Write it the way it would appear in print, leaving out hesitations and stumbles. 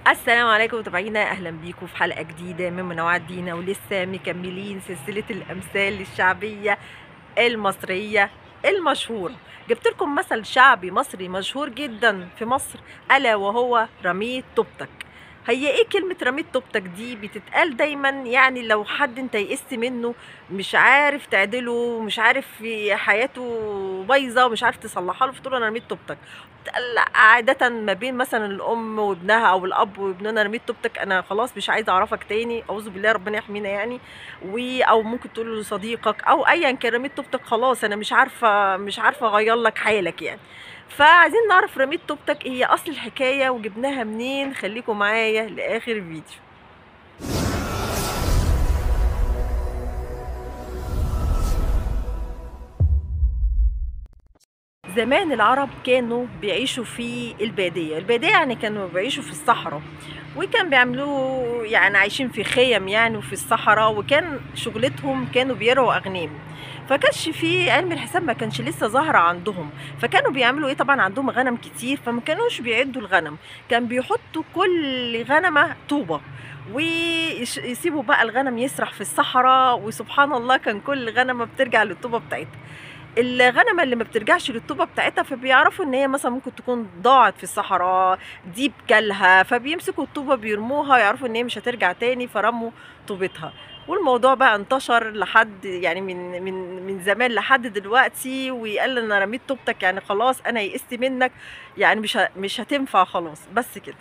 السلام عليكم متابعينا، اهلا بيكم في حلقه جديده من منوعات دينا، ولسه مكملين سلسله الامثال الشعبيه المصريه المشهوره. جبت لكم مثل شعبي مصري مشهور جدا في مصر، الا وهو رميت طوبتك. هي ايه كلمه رميت طوبتك دي؟ بتتقال دايما يعني لو حد انت يئست منه، مش عارف تعدله، مش عارف في حياته بايظه ومش عارف تصلحها له، فتقول انا رميت طوبتك. لا، عادة ما بين مثلا الأم وابنها أو الأب وابنه، أنا رميت توبتك، أنا خلاص مش عايزة أعرفك تاني، أعوذ بالله ربنا يحمينا يعني. أو ممكن تقول لصديقك أو أيا كان، رميت توبتك خلاص، أنا مش عارفة أغير لك حالك يعني. فعايزين نعرف رميت توبتك هي أصل الحكاية وجبناها منين. خليكم معايا لآخر الفيديو. زمان العرب كانوا بيعيشوا في البادية يعني كانوا بيعيشوا في الصحراء، وكان بيعملوا يعني عايشين في خيم يعني وفي الصحراء، وكان شغلتهم كانوا بيرعوا أغنام. فكانش في علم الحساب، ما كانش لسه ظاهرة عندهم. فكانوا بيعملوا ايه؟ طبعا عندهم غنم كتير، فما كانوش بيعدوا الغنم. كان بيحطوا كل غنمة طوبة، ويسيبوا بقى الغنم يسرح في الصحراء، وسبحان الله كان كل غنمة بترجع للطوبة بتاعتها. الغنمة اللي ما بترجعش للطوبة بتاعتها، فبيعرفوا ان هي مثلا ممكن تكون ضاعت في الصحراء، ديب كلها، فبيمسكوا الطوبة بيرموها، يعرفوا ان هي مش هترجع تاني، فرموا طوبتها. والموضوع بقى انتشر لحد يعني من زمان لحد دلوقتي، وقال انا رميت طوبتك يعني خلاص انا يئست منك، يعني مش هتنفع خلاص، بس كده.